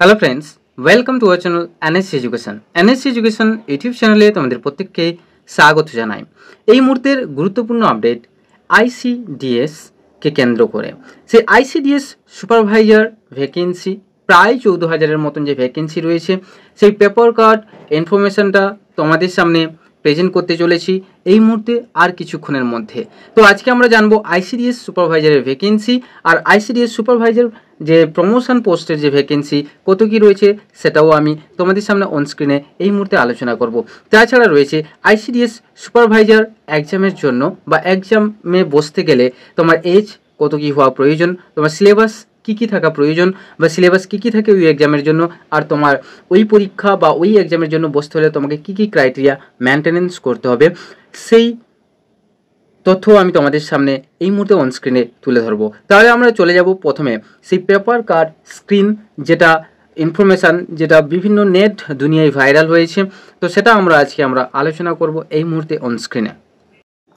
Hello friends, welcome to our channel NSC education. NSC education YouTube চ্যানেলে তোমাদের প্রত্যেককে স্বাগত জানাই। এই মুহূর্তের গুরুত্বপূর্ণ আপডেট আইসিডিএসকে কেন্দ্র করে। সেই আইসিডিএস সুপারভাইজার ভ্যাকেন্সি প্রায় 14,000-এর মতন যে ভ্যাকেন্সি রয়েছে, সেই পেপার কার্ড ইনফরমেশনটা তোমাদের সামনে প্রেজেন্ট করতে চলেছি এই মুহূর্তে আর কিছুক্ষণের মধ্যে। তো আজকে আমরা জানবো আইসিডিএস সুপারভাইজারের ভ্যাকেন্সি আর আইসিডিএস সুপারভাইজার যে প্রমোশন পোস্টের যে ভ্যাকেন্সি কত কী রয়েছে সেটাও আমি তোমাদের সামনে অন স্ক্রিনে এই মুহূর্তে আলোচনা করব। তাছাড়া রয়েছে আইসিডিএস সুপারভাইজার এক্সামের জন্য বা এক্সামে বসতে গেলে তোমার এজ কত কী হওয়া প্রয়োজন, তোমার সিলেবাস কী কী থাকা প্রয়োজন বা সিলেবাস কী কী থাকে ওই এক্সামের জন্য, আর তোমার ওই পরীক্ষা বা ওই এক্সামের জন্য বসতে হলে তোমাকে কী কী ক্রাইটেরিয়া মেনটেনেন্স করতে হবে, সেই তথ্য আমি তোমাদের সামনে এই মুহূর্তে অন স্ক্রিনে তুলে ধরবো। তাহলে আমরা চলে যাব প্রথমে সেই পেপার কার্ড স্ক্রিন, যেটা ইনফরমেশান যেটা বিভিন্ন নেট দুনিয়ায় ভাইরাল হয়েছে, তো সেটা আজকে আমরা আলোচনা করব এই মুহূর্তে অন স্ক্রিনে।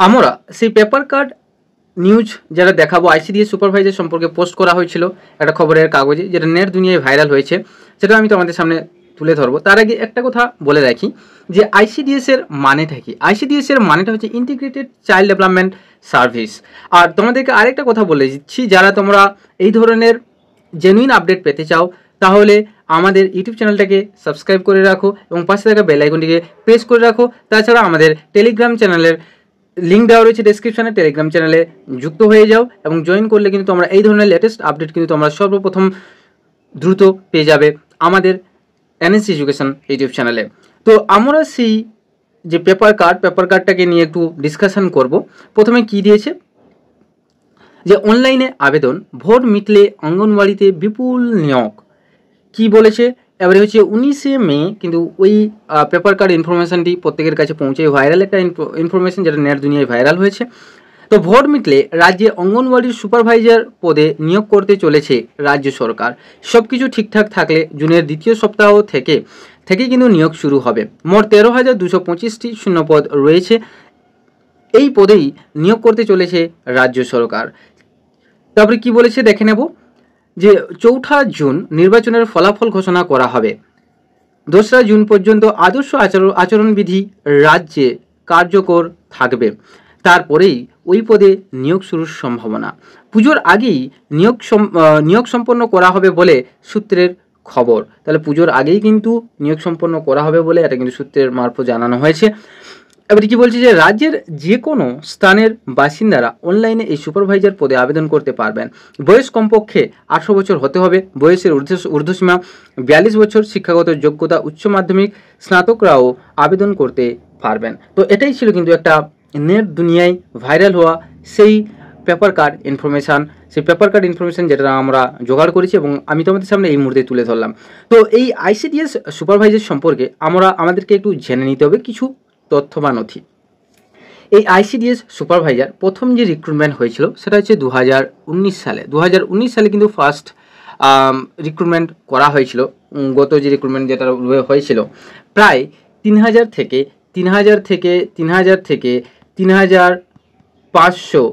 আমরা সেই পেপার কার্ড নিউজ যেটা দেখাবো আইসিডিএস সুপারভাইজার সম্পর্কে পোস্ট করা হয়েছিল একটা খবরের কাগজে, যেটা নেট দুনিয়ায় ভাইরাল হয়েছে, সেটা আমি তোমাদের সামনে তুলে ধরবো। তার আগে একটা কথা বলে রাখি যে আইসিডিএস এর মানেটা কি। আইসিডিএস এর মানেটা হচ্ছে ইন্টিগ্রেটেড চাইল্ড ডেভেলপমেন্ট সার্ভিস। আর তোমাদেরকে আরেকটা কথা বলে দিচ্ছি, যারা তোমরা এই ধরনের জেনুইন আপডেট পেতে চাও তাহলে আমাদের ইউটিউব চ্যানেলটাকে সাবস্ক্রাইব করে রাখো এবং পাশে থাকা বেল আইকনটিকে প্রেস করে রাখো। তাছাড়া আমাদের টেলিগ্রাম চ্যানেলের লিঙ্ক দেওয়া রয়েছে ডেসক্রিপশনে, টেলিগ্রাম চ্যানেলে যুক্ত হয়ে যাও এবং জয়েন করলে কিন্তু তোমরা এই ধরনের লেটেস্ট আপডেট কিন্তু তোমরা সর্বপ্রথম দ্রুত পেয়ে যাবে আমাদের এনএসসি এডুকেশন ইউটিউব চ্যানেলে। তো আমরা সেই যে পেপার কার্ডটাকে নিয়ে একটু ডিসকাশন করব। প্রথমে কি দিয়েছে যে অনলাইনে আবেদন, ভোট মিটলে অঙ্গনওয়াড়িতে বিপুল নিয়োগ, কি বলেছে এবারে হচ্ছে 19শে মে কিন্তু ওই পেপার কার্ড ইনফরমেশানটি প্রত্যেকের কাছে পৌঁছে, ভাইরাল একটা ইনফরমেশন যেটা নেট দুনিয়ায় ভাইরাল হয়েছে। তো ভোট মিটলে রাজ্যে অঙ্গনওয়াড়ির সুপারভাইজার পদে নিয়োগ করতে চলেছে রাজ্য সরকার। সব কিছু ঠিকঠাক থাকলে জুনের দ্বিতীয় সপ্তাহ থেকে কিন্তু নিয়োগ শুরু হবে। মোট 13,225টি শূন্যপদ রয়েছে। এই পদেই নিয়োগ করতে চলেছে রাজ্য সরকার। তারপরে কি বলেছে দেখে নেব যে 4 জুন নির্বাচনের ফলাফল ঘোষণা করা হবে। 2রা জুন পর্যন্ত আদর্শ আচরণবিধি রাজ্যে কার্যকর থাকবে। তারপরেই ওই পদে নিয়োগ শুরুর সম্ভাবনা। পুজোর আগেই নিয়োগ সম্পন্ন করা হবে বলে সূত্রের খবর। তাহলে পুজোর আগেই কিন্তু নিয়োগ সম্পন্ন করা হবে বলে এটা কিন্তু সূত্রের মারফত জানানো হয়েছে। এবারে কি বলছে যে রাজ্যের যে কোনো স্থানের বাসিন্দারা অনলাইনে এই সুপারভাইজার পদে আবেদন করতে পারবেন। বয়স কমপক্ষে 18 বছর হতে হবে। বয়সের ঊর্ধ্বসীমা 42 বছর। শিক্ষাগত যোগ্যতা উচ্চ মাধ্যমিক, স্নাতকরাও আবেদন করতে পারবেন। তো এটাই ছিল কিন্তু একটা নেট দুনিয়ায় ভাইরাল হওয়া সেই পেপার কার্ড ইনফরমেশান, যেটা আমরা জোগাড় করেছি এবং আমি তোমাদের সামনে এই মুহূর্তে তুলে ধরলাম। তো এই আইসিডিএস সুপারভাইজার সম্পর্কে আমাদেরকে একটু জেনে নিতে হবে কিছু তথ্য বা নথি। এই আইসিডিএস সুপারভাইজার প্রথম যে রিক্রুটমেন্ট হয়েছিল সেটা হচ্ছে 2019 সালে কিন্তু ফার্স্ট রিক্রুটমেন্ট করা হয়েছিল। গত যে রিক্রুটমেন্ট যেটা হয়েছিল প্রায় 3,000 থেকে 3,500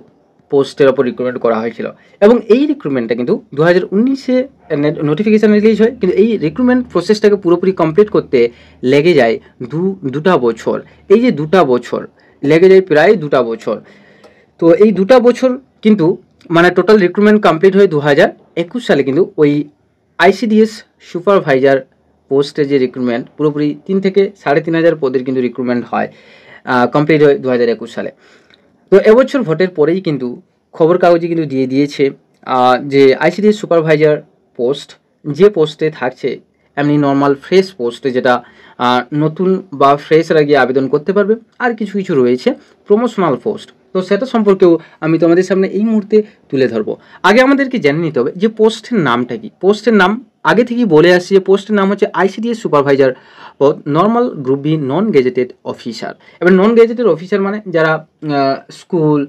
পোস্টের ওপর রিক্রুটমেন্ট করা হয়েছিল এবং এই রিক্রুটমেন্টটা কিন্তু 2019-এ নোটিফিকেশান রিলিজ হয়, কিন্তু এই রিক্রুটমেন্ট প্রসেসটাকে পুরোপুরি কমপ্লিট করতে লেগে যায় দুটা বছর। এই যে 2টা বছর লেগে যায়, প্রায় 2টা বছর। তো এই 2টা বছর কিন্তু মানে টোটাল রিক্রুটমেন্ট কমপ্লিট হয়ে 2021 সালে কিন্তু ওই আইসিডিএস সুপারভাইজার পোস্টের যে রিক্রুটমেন্ট পুরোপুরি 3 থেকে 3,500 পদের কিন্তু রিক্রুটমেন্ট হয়, কমপ্লিট হয় 2021 সালে। তো এবছর ভোটের পরেই কিন্তু খবর কাগজে কিন্তু দিয়ে দিয়েছে যে আইসিডিএস সুপারভাইজার পোস্ট যে পোস্টে থাকছে এমনি নর্মাল ফ্রেশ পোস্টে, যেটা নতুন বা ফ্রেশরা গিয়ে আবেদন করতে পারবে, আর কিছু রয়েছে প্রমোশনাল পোস্ট। তো সেটা সম্পর্কেও আমি তোমাদের সামনে এই মুহূর্তে তুলে ধরবো। আগে আমাদেরকে জেনে নিতে হবে যে পোস্টের নামটা কি। পোস্টের নাম আগে থেকেই বলে আসছি যে পোস্টের নাম হচ্ছে আইসিডিএস সুপারভাইজার পদ, normal group B, non gazetted officer. এবার নন গেজেটেড অফিসার মানে যারা স্কুল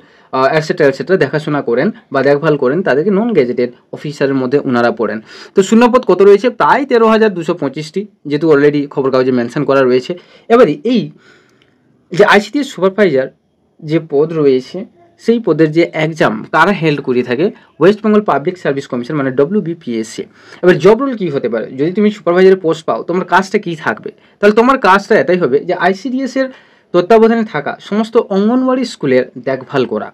এটসেট্রা দেখাশোনা করেন বা দেখভাল করেন তাদেরকে নন গেজেটেড অফিসারের মধ্যে ওনারা পড়েন। তো শূন্যপদ কত রয়েছে? প্রায় 13,225টি, যেহেতু অলরেডি খবর কাগজে মেনশন করা রয়েছে। এবারে এই যে আইসিডিএস সুপারভাইজার যে পদ রয়েছে সেই পদের যে এক্সাম কারা হেল্ড করে থাকে, West Bengal public service commission মানে WBPSC। এবার জব রোল কী হতে পারে, যদি তুমি সুপারভাইজারের পোস্ট পাও তোমার কাজটা কী থাকবে, তাহলে তোমার কাজটা এটাই হবে যে ICDS এর তত্ত্বাবধানে থাকা সমস্ত অঙ্গনওয়াড়ি স্কুলের দেখভাল করা।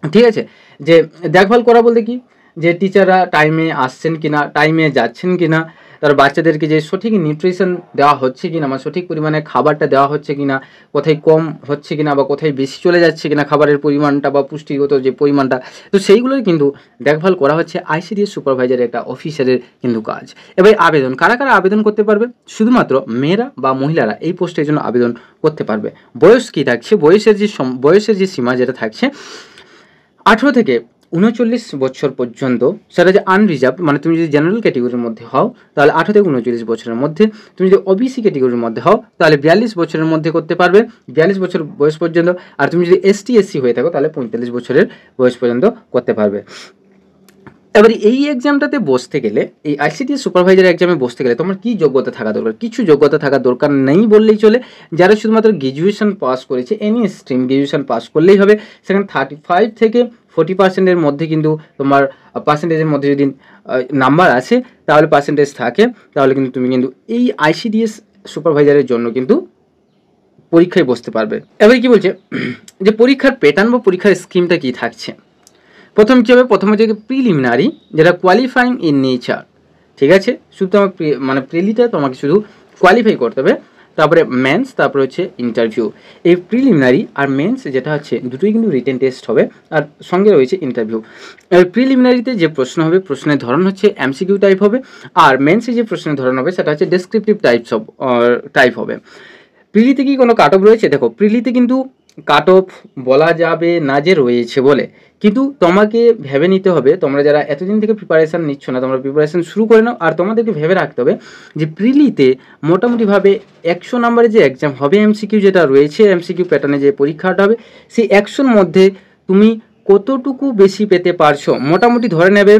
ঠিক আছে, যে দেখভাল করা বলতে কি, যে টিচাররা টাইমে আসছেন কিনা, টাইমে যাচ্ছেন কিনা, তার বাচ্চাদেরকে যে সঠিক নিউট্রিশন দেওয়া হচ্ছে কিনা, বা সঠিক পরিমাণে খাবারটা দেওয়া হচ্ছে কিনা, কোথায় কম হচ্ছে কিনা বা কোথায় বেশি চলে যাচ্ছে কিনা খাবারের পরিমাণটা বা পুষ্টিগত যে পরিমাণটা, তো সেইগুলোই কিন্তু দেখভাল করা হচ্ছে ICDS সুপারভাইজারের একটা অফিসারের কিন্তু কাজ। এবার আবেদন, কারা কারা আবেদন করতে পারবে, শুধুমাত্র মেয়েরা বা মহিলারা এই পোস্টের জন্য আবেদন করতে পারবে। বয়স কী থাকছে, বয়সের যে সীমা যেটা থাকছে 18 থেকে 39 বছর পর্যন্ত, সেটা যে আনরিজার্ভ, মানে তুমি যদি জেনারেল ক্যাটেগরির মধ্যে হও তাহলে 18 থেকে 39 বছরের মধ্যে, তুমি যদি OBC ক্যাটেগরির মধ্যে হও তাহলে 42 বছরের মধ্যে করতে পারবে, 42 বছর বয়স পর্যন্ত। আর তুমি যদি ST/SC হয়ে থাকো তাহলে 45 বছরের বয়স পর্যন্ত করতে পারবে। এবার এই এক্সামটাতে বসতে গেলে, এই ICDS সুপারভাইজার এক্সামে বসতে গেলে তোমার কী যোগ্যতা থাকা দরকার, কিছু যোগ্যতা থাকা দরকার নেই বললেই চলে। যারা শুধুমাত্র গ্র্যাজুয়েশন পাস করেছে, এনি স্ট্রিম গ্র্যাজুয়েশন পাস করলেই হবে, সেখানে 35 থেকে 40% মধ্যে কিন্তু তোমার পার্সেন্টেজের মধ্যে যদি নাম্বার আছে তাহলে পার্সেন্টেজ থাকে, তাহলে কিন্তু তুমি কিন্তু এই ICDS সুপারভাইজারের জন্য কিন্তু পরীক্ষায় বসতে পারবে। এবারে কি বলছে যে পরীক্ষার প্যাটার্ন বা পরীক্ষার স্কিমটা কী থাকছে। প্রথম কী হবে, প্রথম হচ্ছে প্রিলিমিনারি, যেটা কোয়ালিফাইং ইন নেচার। ঠিক আছে, শুধু তোমার মানে প্রিলিটা তোমাকে শুধু কোয়ালিফাই করতে হবে, তারপরে মেন্স, তারপরে হচ্ছে ইন্টারভিউ। এই প্রিলিমিনারি আর মেন্স যেটা হচ্ছে দুটোই কিন্তু রিটেন টেস্ট হবে, আর সঙ্গে রয়েছে ইন্টারভিউ। প্রিলিমিনারিতে যে প্রশ্ন হবে, প্রশ্নের ধরন হচ্ছে MCQ টাইপ হবে, আর মেন্সে যে প্রশ্নের ধরন হবে সেটা হচ্ছে ডেসক্রিপটিভ টাইপ হবে। প্রিলিতে কি কোনো কাট অফ রয়েছে, দেখো প্রিলিতে কিন্তু কাট অফ বলা যাবে না যে রয়েছে বলে, কিন্তু তোমাকে ভেবে নিতে হবে, তোমরা যারা এতদিন থেকে প্রিপারেশান নিচ্ছ না তোমরা প্রিপারেশান শুরু করে নাও, আর তোমাদেরকে ভেবে রাখতে হবে যে প্রিলিতে মোটামুটিভাবে 100 নম্বরের যে এক্সাম হবে, MCQ যেটা রয়েছে, MCQ প্যাটার্নে যে পরীক্ষাটা হবে, সেই 100-র মধ্যে তুমি কতটুকু বেশি পেতে পারছো, মোটামুটি ধরে নেবে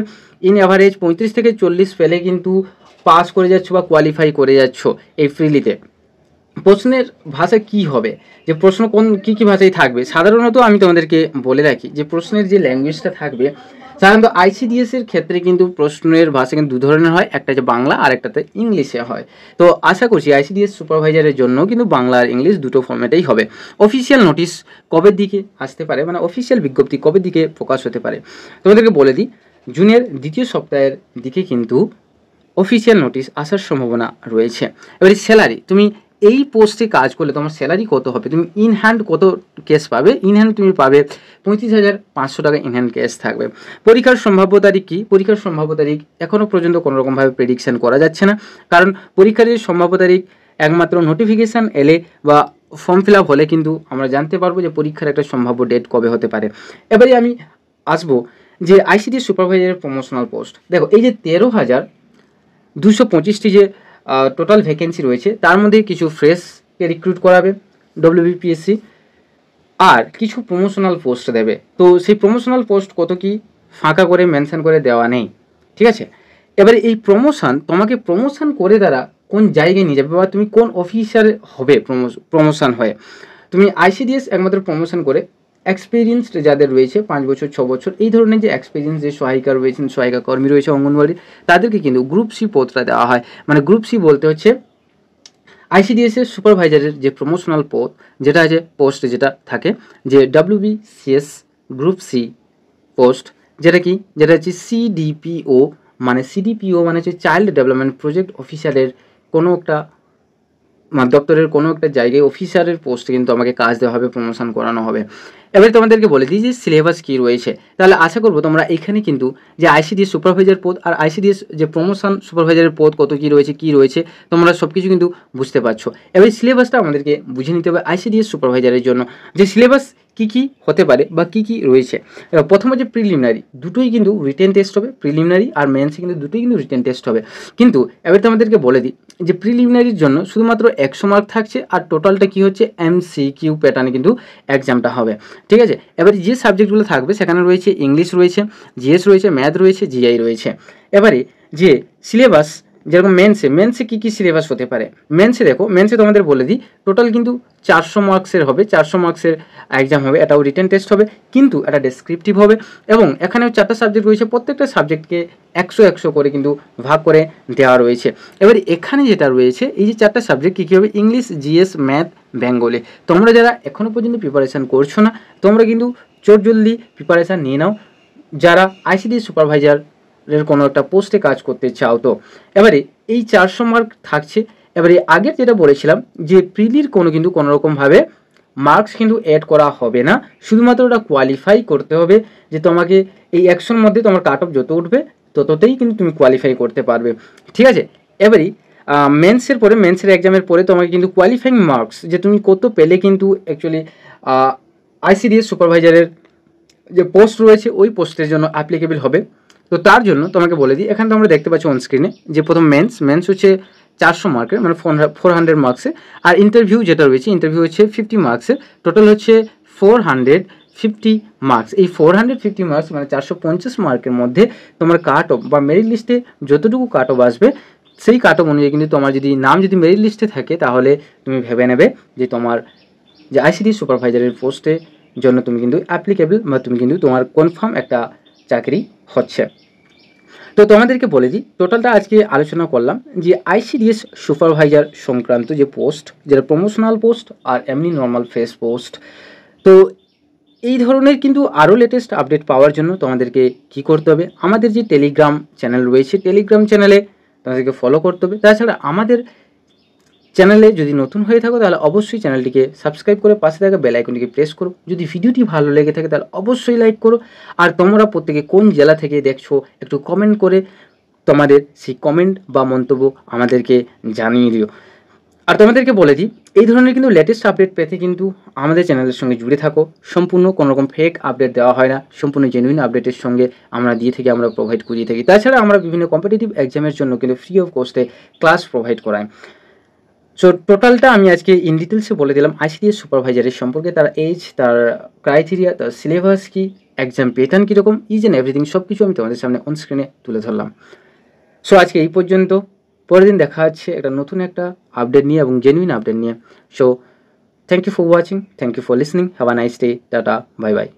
ইন অ্যাভারেজ 35 থেকে 40 পেলে কিন্তু পাস করে যাচ্ছ বা কোয়ালিফাই করে যাচ্ছ এই প্রিলিতে। প্রশ্নের ভাষা কি হবে, যে প্রশ্ন কী ভাষায় থাকবে, সাধারণত আমি তোমাদেরকে বলে রাখি যে প্রশ্নের যে ল্যাঙ্গুয়েজটা থাকবে, সাধারণত ICDS এর ক্ষেত্রে কিন্তু প্রশ্নের ভাষা কিন্তু 2 ধরনের হয়, একটা হচ্ছে বাংলা আর একটাতে ইংলিশে হয়। তো আশা করছি ICDS সুপারভাইজারের জন্য কিন্তু বাংলা আর ইংলিশ দুটো ফর্ম্যাটেই হবে। অফিসিয়াল নোটিশ কবের দিকে আসতে পারে, মানে অফিসিয়াল বিজ্ঞপ্তি কবের দিকে প্রকাশ হতে পারে, তোমাদেরকে বলে দিই, জুনের 2য় সপ্তাহের দিকে কিন্তু অফিসিয়াল নোটিশ আসার সম্ভাবনা রয়েছে। এবারে স্যালারি, তুমি এই পোস্টে কাজ করলে তোমার স্যালারি কত হবে, তুমি ইন হ্যান্ড কত ক্যাশ পাবে, ইন হ্যান্ড তুমি পাবে 35,500 টাকা ইন হ্যান্ড ক্যাশ থাকবে। পরীক্ষার সম্ভাব্য তারিখ কী, পরীক্ষার সম্ভাব্য তারিখ এখনও পর্যন্ত কোনোরকমভাবে প্রেডিকশান করা যাচ্ছে না, কারণ পরীক্ষার যে সম্ভাব্য তারিখ একমাত্র নোটিফিকেশান এলে বা ফর্ম ফিল আপ হলে কিন্তু আমরা জানতে পারবো যে পরীক্ষার একটা সম্ভাব্য ডেট কবে হতে পারে। এবারে আমি আসবো যে ICDS সুপারভাইজারের প্রমোশনাল পোস্ট, দেখো এই যে 13,225টি যে টোটাল ভ্যাকেন্সি রয়েছে, তার মধ্যে কিছু ফ্রেশকে রিক্রুট করাবে WBPSC, আর কিছু প্রমোশনাল পোস্ট দেবে। তো সেই প্রমোশনাল পোস্ট কত কি ফাঁকা করে মেনশন করে দেওয়া নেই, ঠিক আছে। এবারে এই তোমাকে প্রমোশন করে তারা কোন জায়গায় নিয়ে যাবে, বা তুমি কোন অফিসার হবে প্রমোশন হয়ে, তুমি ICDS একমাত্র প্রমোশন করে এক্সপিরিয়েন্সড যাদের রয়েছে 5 বছর 6 বছর এই ধরনের যে এক্সপিরিয়েন্স যে সহায়িকা রয়েছেন, সহায়িকা কর্মী রয়েছে অঙ্গনওয়াড়ির, তাদেরকে কিন্তু গ্রুপ C পদটা দেওয়া হয়। মানে গ্রুপ C বলতে হচ্ছে ICDS এর সুপারভাইজারের যে প্রমোশনাল পদ যেটা আছে, পোস্ট যেটা থাকে যে WBCS গ্রুপ C পোস্ট, যেটা হচ্ছে CDPO, মানে CDPO মানে হচ্ছে চাইল্ড ডেভেলপমেন্ট প্রজেক্ট অফিসারের কোনো একটা দপ্তরের কোনো একটা জায়গায় অফিসারের পোস্টে কিন্তু আমাকে কাজ দেওয়া হবে, প্রমোশন করানো হবে। এবারে তোমাদেরকে বলে দিই যে সিলেবাস কী রয়েছে, তাহলে আশা করবো তোমরা এখানে কিন্তু যে ICDS সুপারভাইজার পদ আর ICDS যে প্রমোশন সুপারভাইজারের পদ কত কী রয়েছে তোমরা সব কিছু কিন্তু বুঝতে পারছো। এবার সিলেবাসটা আমাদেরকে বুঝে নিতে হবে ICDS সুপারভাইজারের জন্য, যে সিলেবাস কী হতে পারে বা কী রয়েছে। এবার প্রথম হচ্ছে প্রিলিমিনারি, দুটোই কিন্তু রিটেন টেস্ট হবে, প্রিলিমিনারি আর মেন্সে কিন্তু দুটোই কিন্তু রিটেন টেস্ট হবে। কিন্তু এবার তোমাদেরকে বলে দিই যে প্রিলিমিনারির জন্য শুধুমাত্র 100 মার্ক থাকছে, আর টোটালটা কী হচ্ছে MCQ প্যাটার্নে কিন্তু এক্সামটা হবে, ঠিক আছে। এবারে যে সাবজেক্টগুলো থাকবে সেখানে রয়েছে ইংলিশ রয়েছে, GS রয়েছে, ম্যাথ রয়েছে, GI রয়েছে। এবারে যে সিলেবাস যেরকম মেন্সে কী কী সিলেবাস হতে পারে। মেন্সে দেখো, মেন্সে তোমাদের বলে দিই, টোটাল কিন্তু 400 মার্কসের হবে, 400 মার্কসের এক্সাম হবে, এটাও রিটেন টেস্ট হবে, কিন্তু এটা ডেসক্রিপটিভ হবে, এবং এখানেও 4টা সাবজেক্ট রয়েছে, প্রত্যেকটা সাবজেক্টকে 100 করে কিন্তু ভাগ করে দেওয়া রয়েছে। এবার এখানে যেটা রয়েছে, এই যে 4টা সাবজেক্ট কী কী হবে, ইংলিশ, জিএস, ম্যাথ, বেঙ্গলি। তোমরা যারা এখনও পর্যন্ত প্রিপারেশান করছো না, তোমরা কিন্তু জলদি প্রিপারেশান নিয়ে নাও, যারা আইসিডিএস সুপারভাইজারের কোনো একটা পোস্টে কাজ করতে চাও। তো এবারে এই 400 মার্ক থাকছে। এবারে আগের যেটা বলেছিলাম যে প্রিলির কিন্তু কোনোরকমভাবে মার্কস কিন্তু অ্যাড করা হবে না, শুধুমাত্র ওটা কোয়ালিফাই করতে হবে, যে তোমাকে এই 100-র মধ্যে তোমার কাট অফ যত উঠবে তততেই কিন্তু তুমি কোয়ালিফাই করতে পারবে, ঠিক আছে। এবারে মেন্সের পরে, মেন্সের এক্সামের পরে তোমাকে কিন্তু কোয়ালিফাইং মার্কস যে তুমি কত পেলে কিন্তু অ্যাকচুয়ালি আইসিডিএস সুপারভাইজারের যে পোস্ট রয়েছে ওই পোস্টের জন্য অ্যাপ্লিকেবল হবে। তো তার জন্য তোমাকে বলে দিই, এখানে তোমরা দেখতে পাচ্ছ অন স্ক্রিনে যে প্রথম মেন্স হচ্ছে 400 মার্কের, মানে 400 মার্কসে, আর ইন্টারভিউ যেটা রয়েছে, ইন্টারভিউ হচ্ছে 50 মার্কসের, টোটাল হচ্ছে 450 মার্কস। এই 450 মার্কস মানে 450 মার্কের মধ্যে তোমার কাট অফ বা মেরিট লিস্টে যতটুকু কাট অফ আসবে, সেই কাট অফ অনুযায়ী কিন্তু তোমার যদি নাম যদি মেরিট লিস্টে থাকে, তাহলে তুমি ভেবে নেবে যে তোমার যে আইসিডি সুপারভাইজারের পোস্টে জন্য তুমি কিন্তু অ্যাপ্লিকেবল, বা তুমি কিন্তু তোমার কনফার্ম একটা চাকরি হচ্ছে। তো তোমাদেরকে বলে দিই, টোটালটা আজকে আলোচনা করলাম যে আইসিডিএস সুপারভাইজার সংক্রান্ত যে পোস্ট, যেটা প্রমোশনাল পোস্ট আর এমনি নর্মাল ফ্রেশ পোস্ট। তো এই ধরনের কিন্তু আরও লেটেস্ট আপডেট পাওয়ার জন্য তোমাদেরকে কী করতে হবে, আমাদের যে টেলিগ্রাম চ্যানেল রয়েছে, টেলিগ্রাম চ্যানেলে তোমাদেরকে ফলো করতে হবে। তাছাড়া আমাদের চ্যানেলে যদি নতুন হয়ে থাকো, তাহলে অবশ্যই চ্যানেলটিকে সাবস্ক্রাইব করে পাশে থাকা বেল আইকনটিকে প্রেস করো। যদি ভিডিওটি ভালো লেগে থাকে তাহলে অবশ্যই লাইক করো। আর তোমরা প্রত্যেকে কোন জেলা থেকে দেখছো একটু কমেন্ট করে তোমাদের সেই কমেন্ট বা মন্তব্য আমাদেরকে জানিয়ে দিও। আর তোমাদেরকে বলে দিই, এই ধরনের কিন্তু লেটেস্ট আপডেট পেতে কিন্তু আমাদের চ্যানেলের সঙ্গে জুড়ে থাকো। সম্পূর্ণ কোনোরকম ফেক আপডেট দেওয়া হয় না, সম্পূর্ণ জেনুইন আপডেটের সঙ্গে আমরা দিয়ে থাকি, আমরা প্রোভাইড করিয়ে থাকি। তাছাড়া আমরা বিভিন্ন কম্পিটিটিভ এক্সামের জন্য কিন্তু ফ্রি অফ কস্টে ক্লাস প্রোভাইড করাই। সো টোটালটা আমি আজকে ইন ডিটেলসে বলে দিলাম আইসিডিএস সুপারভাইজারের সম্পর্কে, তার এজ, তার ক্রাইটেরিয়া, তার সিলেবাস কী, এক্সাম প্যাটার্ন কীরকম, ইজ অ্যান্ড এভরিথিং সব কিছু আমি তোমাদের সামনে অন স্ক্রিনে তুলে ধরলাম। সো আজকে এই পর্যন্ত, পরের দিন দেখা হচ্ছে একটা নতুন একটা আপডেট নিয়ে এবং জেনুইন আপডেট নিয়ে। So thank you for watching, thank you for listening, have a nice day, tata, bye by.